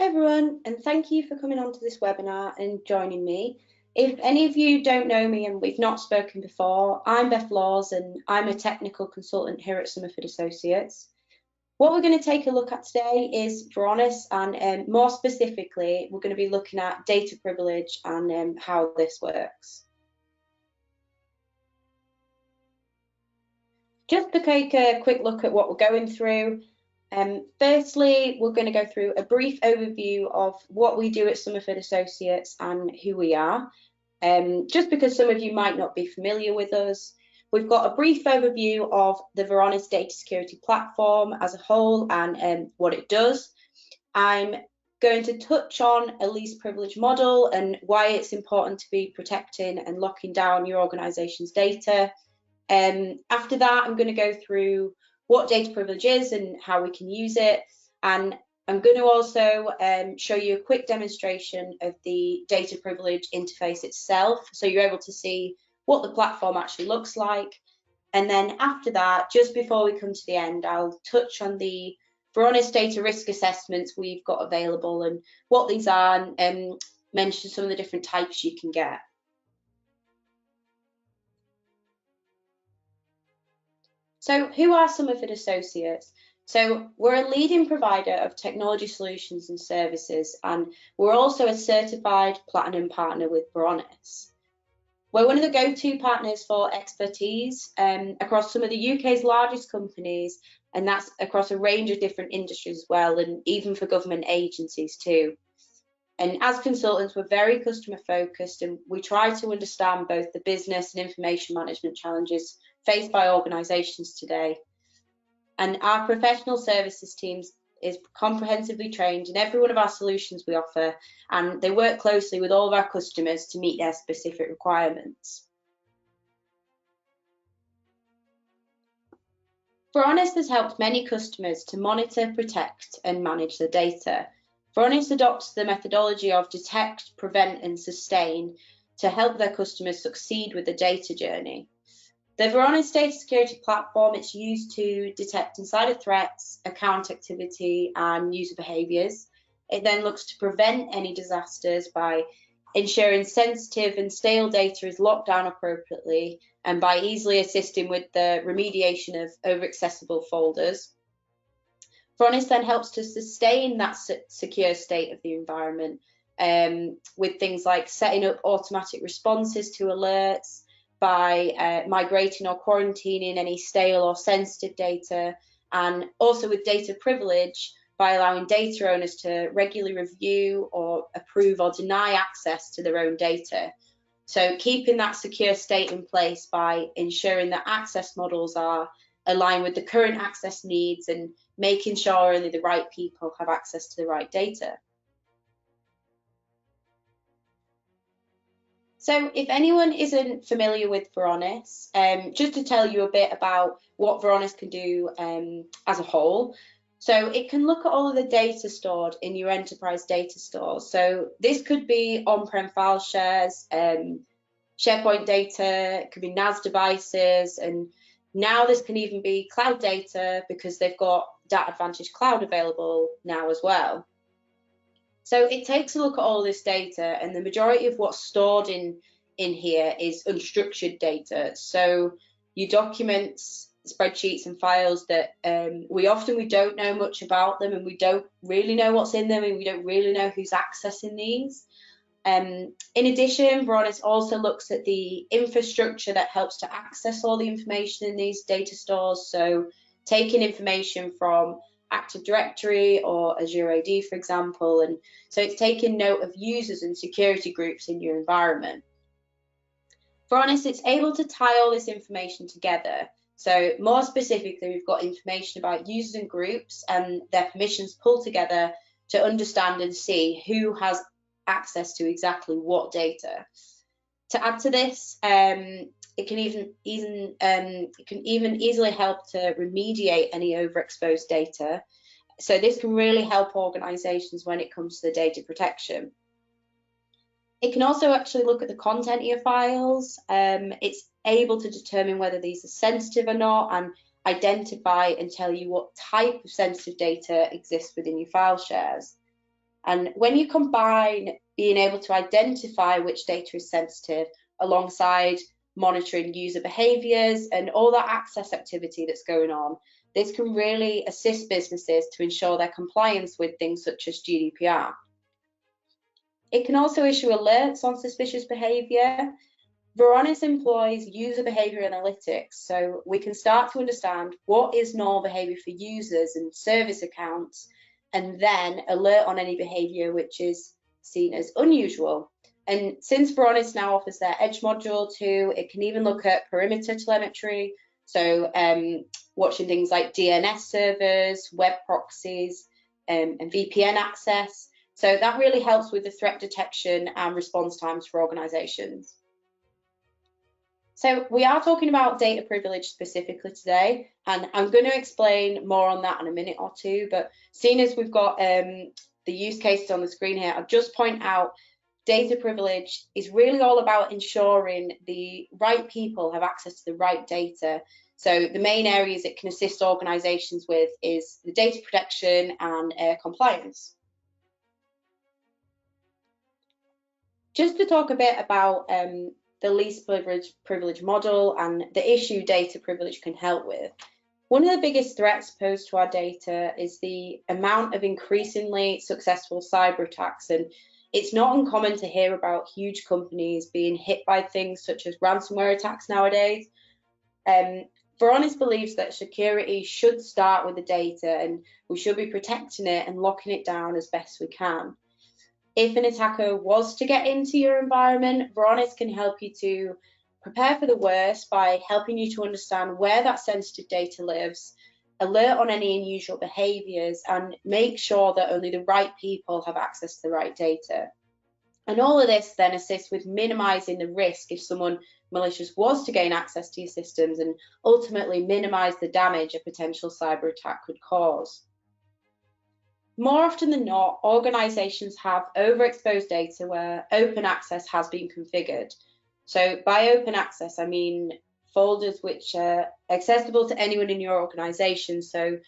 everyone, and thank you for coming on to this webinar and joining me. If any of you don't know me and we've not spoken before, I'm Beth Laws and I'm a technical consultant here at Somerford Associates. What we're going to take a look at today is Varonis, and more specifically, we're going to be looking at data privilege and how this works. Just to take a quick look at what we're going through. Firstly, we're going to go through a brief overview of what we do at Somerford Associates and who we are. Just because some of you might not be familiar with us, we've got a brief overview of the Varonis Data Security Platform as a whole and what it does. I'm going to touch on a least privilege model and why it's important to be protecting and locking down your organisation's data. After that, I'm going to go through what data privilege is and how we can use it, and I'm going to also show you a quick demonstration of the data privilege interface itself, so you're able to see what the platform actually looks like. And then after that, just before we come to the end, I'll touch on the Varonis data risk assessments we've got available and what these are, and mention some of the different types you can get. So who are Somerford Associates? So we're a leading provider of technology solutions and services, and we're also a certified platinum partner with Varonis. We're one of the go-to partners for expertise across some of the UK's largest companies, and that's across a range of different industries as well, and even for government agencies too. And as consultants, we're very customer focused, and we try to understand both the business and information management challenges faced by organisations today. And our professional services teams is comprehensively trained in every one of our solutions we offer, and they work closely with all of our customers to meet their specific requirements. Varonis has helped many customers to monitor, protect and manage their data. Varonis adopts the methodology of detect, prevent and sustain to help their customers succeed with the data journey. The Varonis Data Security Platform, it's used to detect insider threats, account activity and user behaviours. It then looks to prevent any disasters by ensuring sensitive and stale data is locked down appropriately, and by easily assisting with the remediation of over-accessible folders. Varonis then helps to sustain that secure state of the environment with things like setting up automatic responses to alerts, by migrating or quarantining any stale or sensitive data, and also with data privilege by allowing data owners to regularly review or approve or deny access to their own data. So keeping that secure state in place by ensuring that access models are aligned with the current access needs and making sure only the right people have access to the right data. So if anyone isn't familiar with Varonis, just to tell you a bit about what Varonis can do as a whole. So it can look at all of the data stored in your enterprise data stores. So this could be on-prem file shares, SharePoint data, it could be NAS devices, and now this can even be cloud data because they've got DataPrivilege Cloud available now as well. So it takes a look at all this data, and the majority of what's stored in here is unstructured data. So your documents, spreadsheets and files that we don't know much about them, and we don't really know what's in them, and we don't really know who's accessing these. In addition, Varonis also looks at the infrastructure that helps to access all the information in these data stores. So taking information from Active Directory or Azure AD, for example, and so it's taking note of users and security groups in your environment. Varonis, it's able to tie all this information together. So more specifically, we've got information about users and groups and their permissions pulled together to understand and see who has access to exactly what data. To add to this, it can even easily help to remediate any overexposed data. So this can really help organisations when it comes to the data protection. It can also actually look at the content of your files. It's able to determine whether these are sensitive or not, and identify and tell you what type of sensitive data exists within your file shares. And when you combine being able to identify which data is sensitive alongside monitoring user behaviors and all that access activity that's going on, this can really assist businesses to ensure their compliance with things such as GDPR. It can also issue alerts on suspicious behavior. Varonis employs user behavior analytics, so we can start to understand what is normal behavior for users and service accounts, and then alert on any behavior which is seen as unusual. And since Varonis now offers their Edge module too, it can even look at perimeter telemetry, so watching things like DNS servers, web proxies, and VPN access. So that really helps with the threat detection and response times for organizations. So we are talking about data privilege specifically today, and I'm going to explain more on that in a minute or two, but seeing as we've got the use cases on the screen here, I'll just point out data privilege is really all about ensuring the right people have access to the right data. So the main areas it can assist organizations with is the data protection and compliance. Just to talk a bit about the least privilege model and the issue data privilege can help with. One of the biggest threats posed to our data is the amount of increasingly successful cyber attacks, and it's not uncommon to hear about huge companies being hit by things such as ransomware attacks nowadays. Varonis believes that security should start with the data, and we should be protecting it and locking it down as best we can. If an attacker was to get into your environment, Varonis can help you to prepare for the worst by helping you to understand where that sensitive data lives, alert on any unusual behaviors, and make sure that only the right people have access to the right data. And all of this then assists with minimizing the risk if someone malicious was to gain access to your systems, and ultimately minimize the damage a potential cyber attack could cause. More often than not, organizations have overexposed data where open access has been configured. So by open access, I mean folders which are accessible to anyone in your organization. So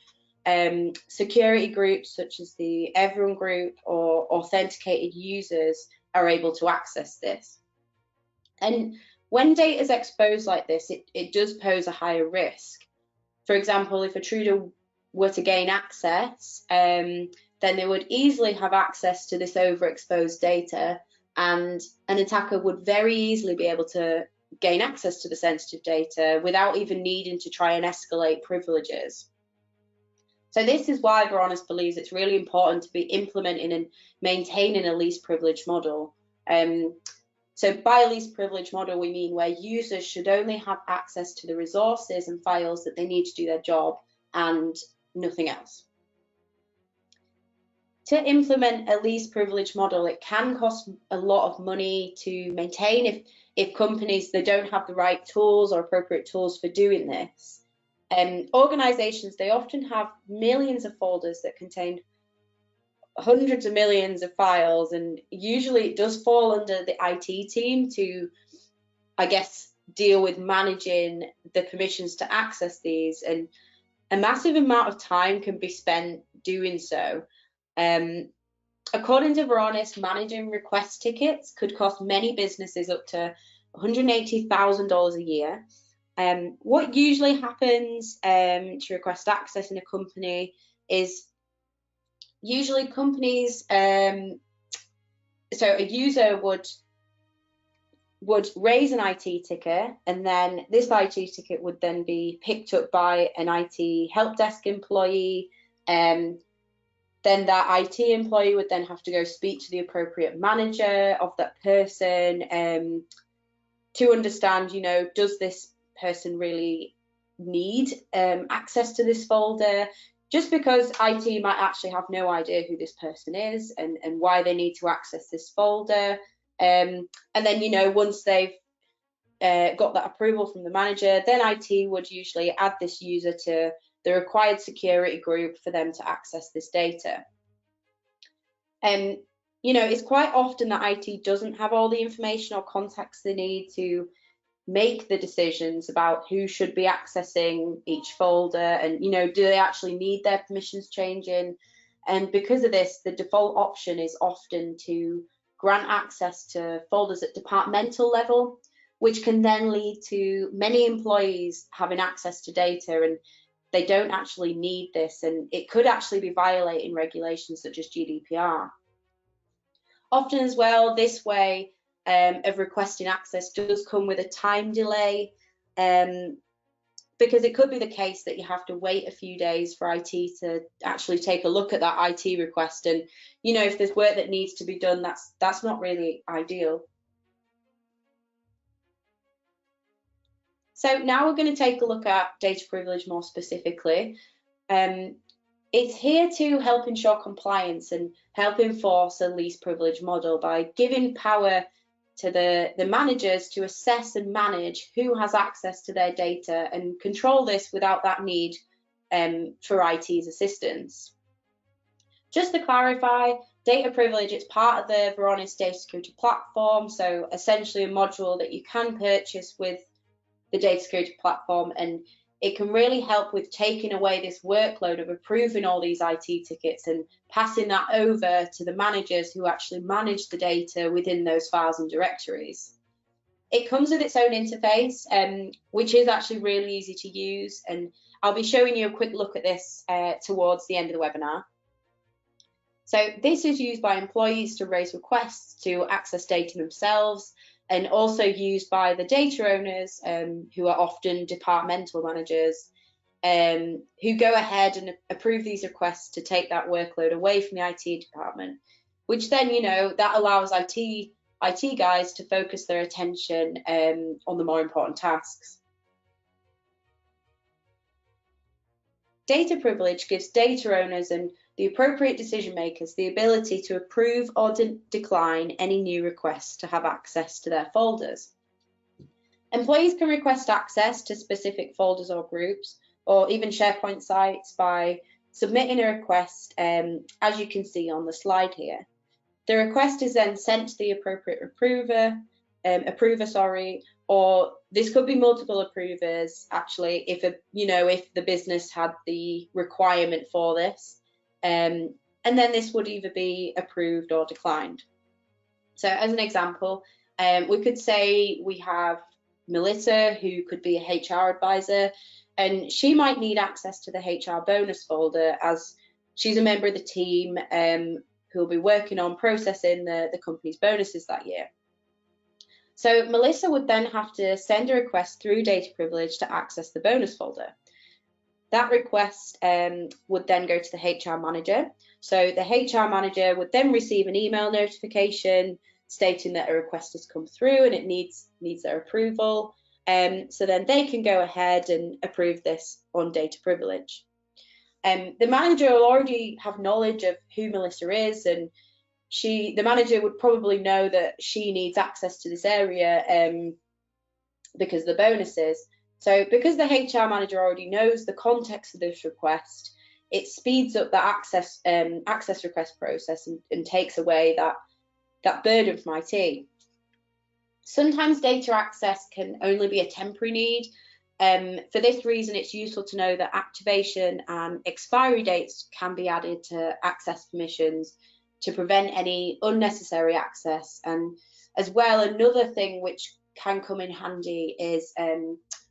security groups such as the Everyone group or authenticated users are able to access this. And when data is exposed like this, it does pose a higher risk. For example, if a intruder were to gain access, then they would easily have access to this overexposed data, and an attacker would very easily be able to gain access to the sensitive data without even needing to try and escalate privileges. So this is why Varonis believes it's really important to be implementing and maintaining a least privilege model. So by least privilege model, we mean where users should only have access to the resources and files that they need to do their job and nothing else. To implement a least privilege model, it can cost a lot of money to maintain if companies, they don't have the right tools or appropriate tools for doing this. Organizations, they often have millions of folders that contain hundreds of millions of files, and usually it does fall under the IT team to, I guess, deal with managing the permissions to access these, and a massive amount of time can be spent doing so. According to Varonis, managing request tickets could cost many businesses up to $180,000 a year. What usually happens to request access in a company is usually companies, so a user would raise an IT ticket, and then this IT ticket would then be picked up by an IT help desk employee. Then that IT employee would then have to go speak to the appropriate manager of that person to understand, you know, does this person really need access to this folder? Just because IT might actually have no idea who this person is and why they need to access this folder. And then, you know, once they've got that approval from the manager, then IT would usually add this user to the required security group for them to access this data. And, you know, it's quite often that IT doesn't have all the information or context they need to make the decisions about who should be accessing each folder, and, you know, do they actually need their permissions changing? And because of this, the default option is often to grant access to folders at departmental level, which can then lead to many employees having access to data, and they don't actually need this, and it could actually be violating regulations such as GDPR. Often as well, this way of requesting access does come with a time delay, because it could be the case that you have to wait a few days for IT to actually take a look at that IT request, and if there's work that needs to be done, that's not really ideal. So now we're going to take a look at data privilege more specifically. It's here to help ensure compliance and help enforce a least privilege model by giving power to the managers to assess and manage who has access to their data and control this without that need for IT's assistance. Just to clarify, data privilege is part of the Varonis Data Security Platform, so essentially a module that you can purchase with the data security platform, and it can really help with taking away this workload of approving all these IT tickets and passing that over to the managers who actually manage the data within those files and directories. It comes with its own interface, which is actually really easy to use, and I'll be showing you a quick look at this towards the end of the webinar. So this is used by employees to raise requests to access data themselves, and also used by the data owners, who are often departmental managers, who go ahead and approve these requests to take that workload away from the IT department, which then, that allows IT guys to focus their attention on the more important tasks. Data privilege gives data owners and the appropriate decision makers the ability to approve or decline any new requests to have access to their folders. Employees can request access to specific folders or groups, or even SharePoint sites, by submitting a request, as you can see on the slide here. The request is then sent to the appropriate approver, or this could be multiple approvers actually, if the business had the requirement for this, and then this would either be approved or declined. So as an example, we could say we have Melissa, who could be a HR advisor, and she might need access to the HR bonus folder as she's a member of the team who will be working on processing the company's bonuses that year. So Melissa would then have to send a request through data privilege to access the bonus folder. That request would then go to the HR manager. So the HR manager would then receive an email notification stating that a request has come through and it needs their approval. So then they can go ahead and approve this on data privilege. The manager will already have knowledge of who Melissa is, and the manager would probably know that she needs access to this area because of the bonuses. So because the HR manager already knows the context of this request, it speeds up the access request process and takes away that burden from IT. Sometimes data access can only be a temporary need. For this reason, it's useful to know that activation and expiry dates can be added to access permissions to prevent any unnecessary access. And as well, another thing which can come in handy is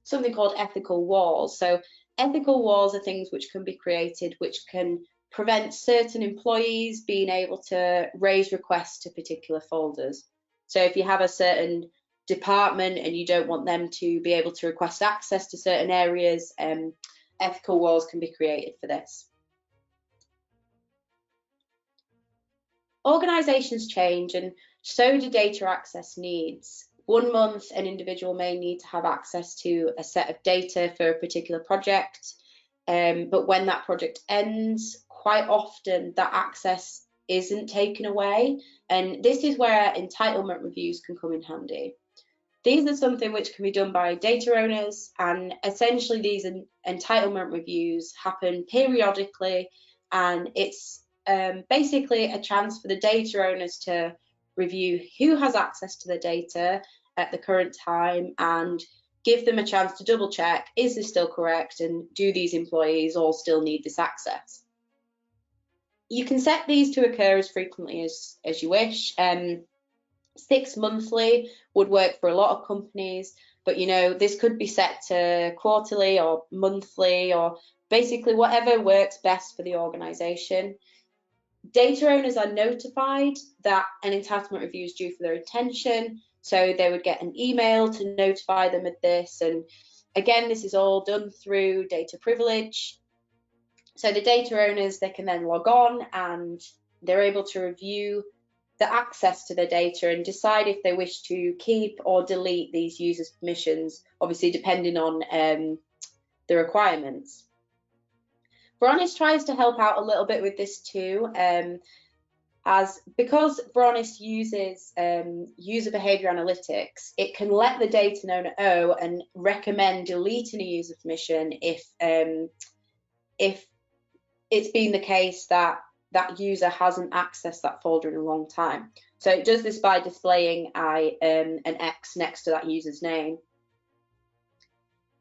something called ethical walls. So ethical walls are things which can be created which can prevent certain employees being able to raise requests to particular folders. So if you have a certain department and you don't want them to be able to request access to certain areas, ethical walls can be created for this. Organisations change, and so do data access needs. One month, an individual may need to have access to a set of data for a particular project, but when that project ends, quite often that access isn't taken away, and this is where entitlement reviews can come in handy. These are something which can be done by data owners, and essentially these entitlement reviews happen periodically, and it's basically a chance for the data owners to review who has access to the data at the current time and give them a chance to double check, is this still correct, and do these employees all still need this access? You can set these to occur as frequently as you wish. 6 monthly would work for a lot of companies, but this could be set to quarterly or monthly, or basically whatever works best for the organization. Data owners are notified that an entitlement review is due for their attention, so they would get an email to notify them of this. And again, this is all done through DataPrivilege. So the data owners, they can then log on and they're able to review the access to the data and decide if they wish to keep or delete these users' permissions, obviously depending on the requirements. Varonis tries to help out a little bit with this too, because Varonis uses user behavior analytics, it can let the data owner know and recommend deleting a user permission if it's been the case that that user hasn't accessed that folder in a long time. So it does this by displaying an X next to that user's name.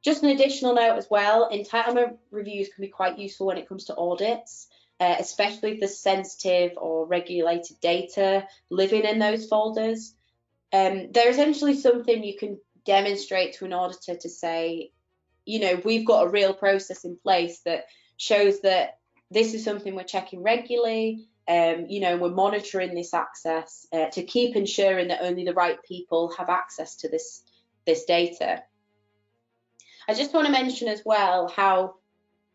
Just an additional note as well, entitlement reviews can be quite useful when it comes to audits, especially if there's sensitive or regulated data living in those folders. They're essentially something you can demonstrate to an auditor to say, we've got a real process in place that shows that this is something we're checking regularly, we're monitoring this access to keep ensuring that only the right people have access to this data. I just want to mention as well how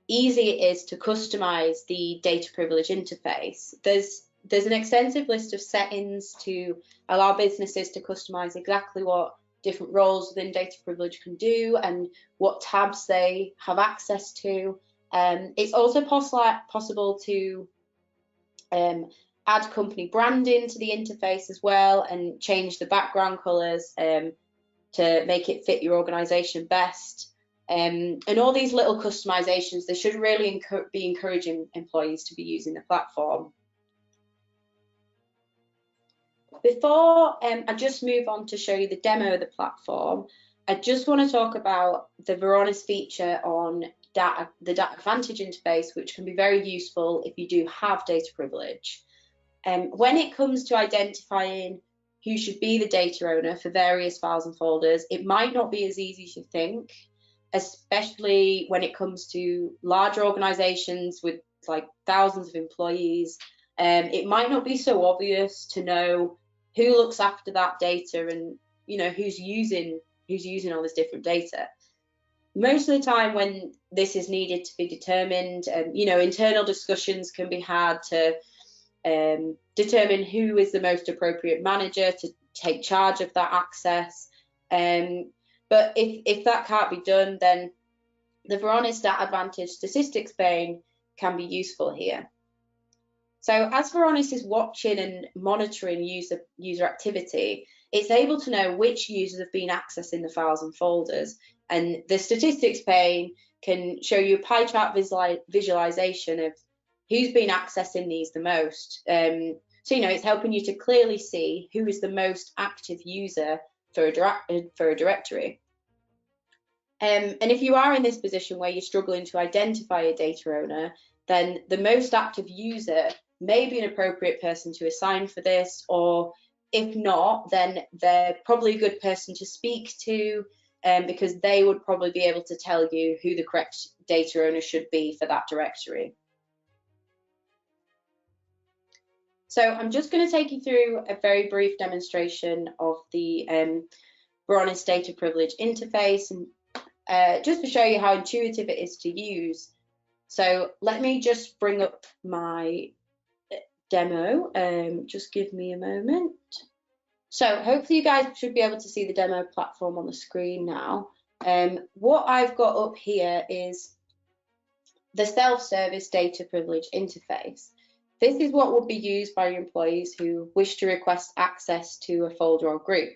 easy it is to customize the data privilege interface. There's an extensive list of settings to allow businesses to customize exactly what different roles within data privilege can do and what tabs they have access to. It's also possible to add company branding to the interface as well and change the background colors to make it fit your organization best. And all these little customizations, they should really be encouraging employees to be using the platform. Before I just move on to show you the demo of the platform, I just want to talk about the Varonis feature on the DataPrivilege interface, which can be very useful if you do have data privilege. When it comes to identifying who should be the data owner for various files and folders, it might not be as easy as you think, especially when it comes to larger organizations with like thousands of employees. It might not be so obvious to know who looks after that data and who's using all this different data. Most of the time when this is needed to be determined, internal discussions can be had to determine who is the most appropriate manager to take charge of that access. But if that can't be done, then the Varonis DataPrivilege statistics pane can be useful here. So as Varonis is watching and monitoring user activity, it's able to know which users have been accessing the files and folders. And the statistics pane can show you a pie chart visualization of who's been accessing these the most. So, it's helping you to clearly see who is the most active user for a directory. And if you are in this position where you're struggling to identify a data owner, then the most active user may be an appropriate person to assign for this, or if not, then they're probably a good person to speak to, because they would probably be able to tell you who the correct data owner should be for that directory. So I'm just going to take you through a very brief demonstration of the Varonis Data Privilege interface, and just to show you how intuitive it is to use. So let me just bring up my demo. Just give me a moment. So hopefully you guys should be able to see the demo platform on the screen now. What I've got up here is the self-service data privilege interface. This is what will be used by your employees who wish to request access to a folder or group.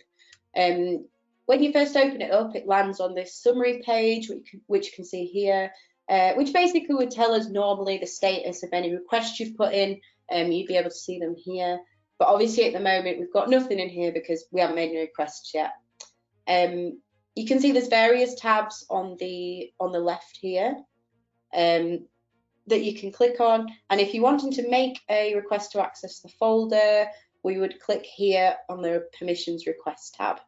When you first open it up, it lands on this summary page, which you can see here, which basically would tell us normally the status of any requests you've put in. You'd be able to see them here. But obviously at the moment, we've got nothing in here because we haven't made any requests yet. You can see there's various tabs on the left here. that you can click on. And if you're wanting to make a request to access the folder, we would click here on the Permissions Request tab.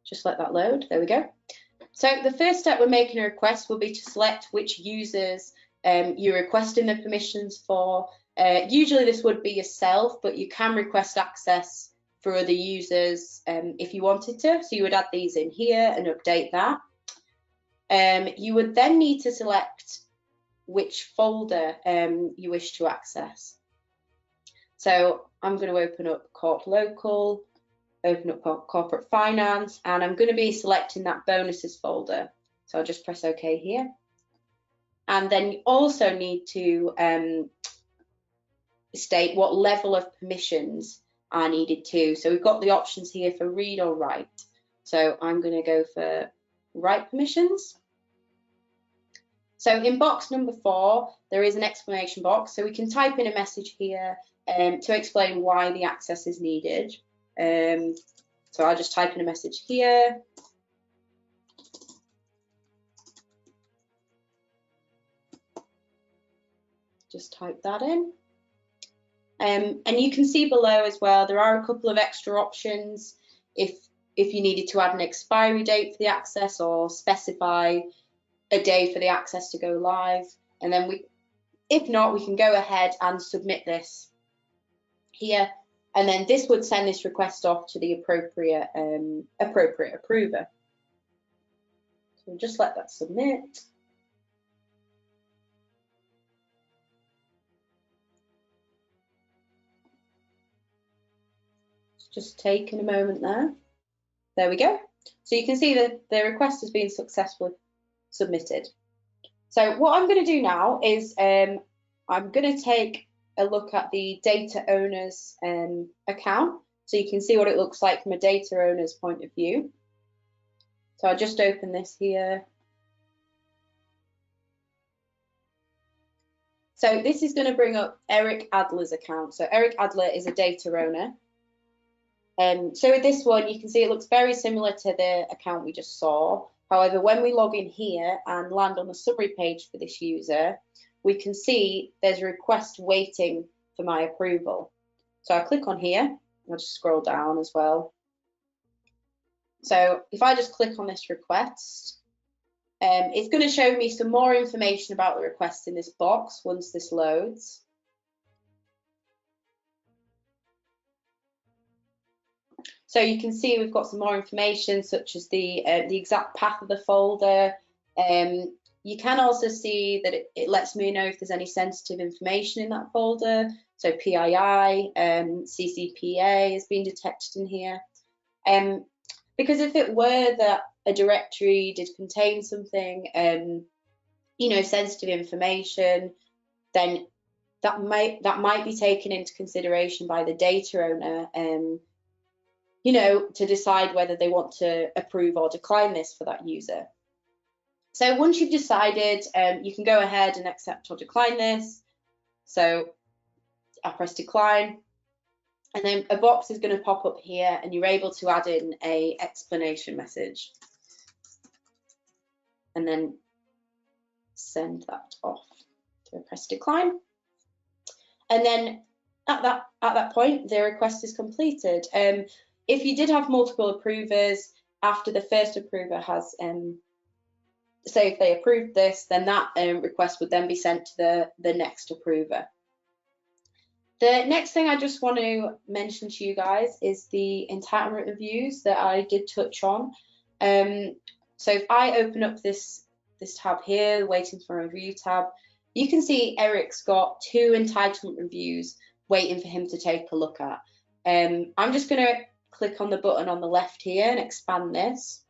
Just let that load. There we go. So the first step when making a request will be to select which users you're requesting the permissions for. Usually this would be yourself, but you can request access for other users if you wanted to. So you would add these in here and update that. You would then need to select which folder you wish to access. So I'm going to open up Corp Local, open up Corporate Finance, and I'm going to be selecting that bonuses folder. So I'll just press OK here. And then you also need to state what level of permissions are needed too. So we've got the options here for read or write. So I'm going to go for write permissions. So in box number 4, there is an exclamation box. So we can type in a message here to explain why the access is needed. So I'll just type in a message here. Just type that in. And you can see below as well, there are a couple of extra options if you needed to add an expiry date for the access or specify a day for the access to go live. And then if not, we can go ahead and submit this here. And then this would send this request off to the appropriate approver. So just let that submit. Just taking a moment there. There we go. So you can see that the request has been successfully submitted. So what I'm going to do now is I'm going to take a look at the data owner's account, so you can see what it looks like from a data owner's point of view. So I'll just open this here. So this is going to bring up Eric Adler's account. So Eric Adler is a data owner. So with this one, you can see it looks very similar to the account we just saw. However, when we log in here and land on the summary page for this user, we can see there's a request waiting for my approval. So I click on here, I'll just scroll down as well. So if I just click on this request, it's going to show me some more information about the request in this box once this loads. So you can see we've got some more information, such as the exact path of the folder. You can also see that it lets me know if there's any sensitive information in that folder. So PII, CCPA has been detected in here. Because if it were that a directory did contain something, sensitive information, then that might be taken into consideration by the data owner, to decide whether they want to approve or decline this for that user. So once you've decided, you can go ahead and accept or decline this. So I press decline, and then a box is going to pop up here, and you're able to add in an explanation message, and then send that off. So I press decline, and then at that point, the request is completed. If you did have multiple approvers, after the first approver has say if they approved this, then that request would then be sent to the next approver. The next thing I just want to mention to you guys is the entitlement reviews that I did touch on. So if I open up this tab here, waiting for a review tab, you can see Eric's got 2 entitlement reviews waiting for him to take a look at. I'm just going to click on the button on the left here and expand this.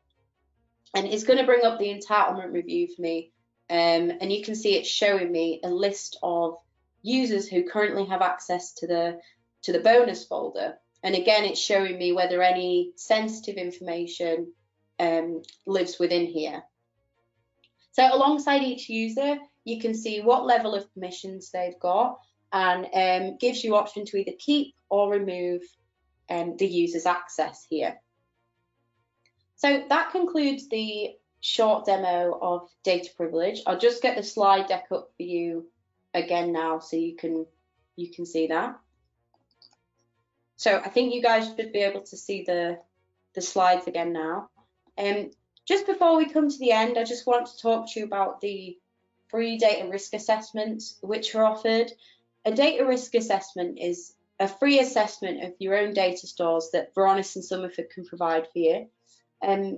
And it's going to bring up the entitlement review for me. And you can see it's showing me a list of users who currently have access to the bonus folder. And again, it's showing me whether any sensitive information lives within here. So alongside each user, you can see what level of permissions they've got, and gives you option to either keep or remove the user's access here. So that concludes the short demo of data privilege. I'll just get the slide deck up for you again now so you can see that. So I think you guys should be able to see the slides again now. Just before we come to the end, I just want to talk to you about the free data risk assessments which are offered. A data risk assessment is a free assessment of your own data stores that Varonis and Somerford can provide for you.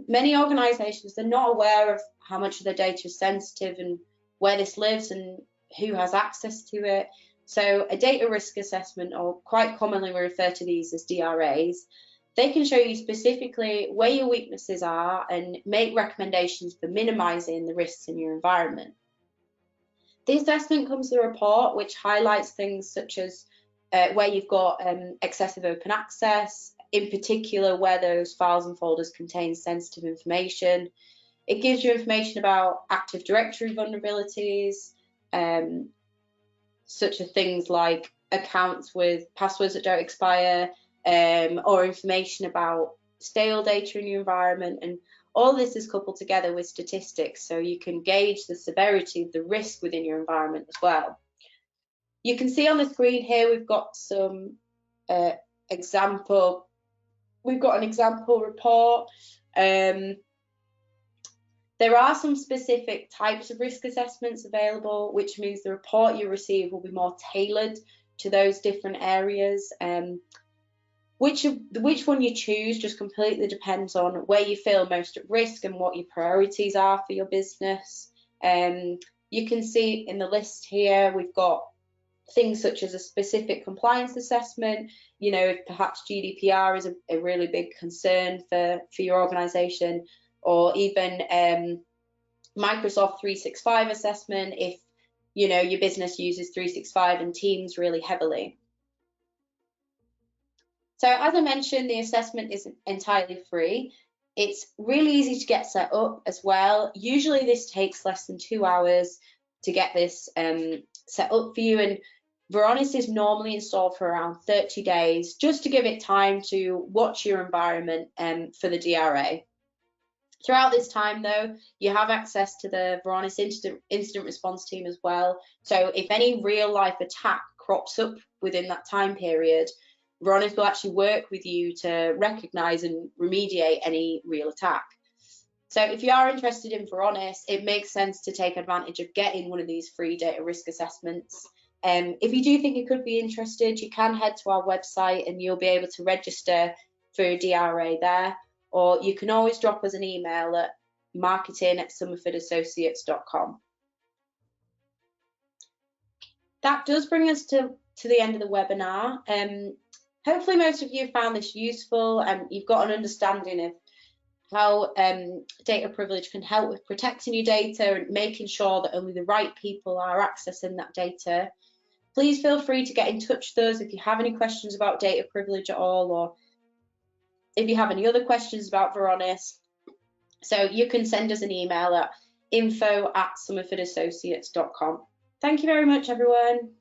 Many organisations, they're not aware of how much of their data is sensitive and where this lives and who has access to it. So a data risk assessment, or quite commonly we refer to these as DRAs, they can show you specifically where your weaknesses are and make recommendations for minimising the risks in your environment. The assessment comes with a report which highlights things such as where you've got excessive open access, in particular where those files and folders contain sensitive information. It gives you information about Active Directory vulnerabilities, such as things like accounts with passwords that don't expire, or information about stale data in your environment. And all this is coupled together with statistics, so you can gauge the severity of the risk within your environment as well. You can see on the screen here we've got some example report. There are some specific types of risk assessments available, which means the report you receive will be more tailored to those different areas. Which one you choose just completely depends on where you feel most at risk and what your priorities are for your business. You can see in the list here, we've got things such as a specific compliance assessment. You know, if perhaps GDPR is a really big concern for your organization, or even Microsoft 365 assessment if, you know, your business uses 365 and Teams really heavily. So as I mentioned, the assessment is entirely free. It's really easy to get set up as well. Usually this takes less than 2 hours to get this set up for you, and Varonis is normally installed for around 30 days just to give it time to watch your environment for the DRA. Throughout this time, though, you have access to the Varonis incident response team as well. So if any real-life attack crops up within that time period, Varonis will actually work with you to recognise and remediate any real attack. So if you are interested in Varonis, it makes sense to take advantage of getting one of these free data risk assessments. If you do think you could be interested, you can head to our website and you'll be able to register for a DRA there. Or you can always drop us an email at marketing@somerfordassociates.com. That does bring us to the end of the webinar. Hopefully most of you found this useful and you've got an understanding of how data privilege can help with protecting your data and making sure that only the right people are accessing that data. Please feel free to get in touch with us if you have any questions about data privilege at all, or if you have any other questions about Varonis. So you can send us an email at info@somerfordassociates.com. Thank you very much, everyone.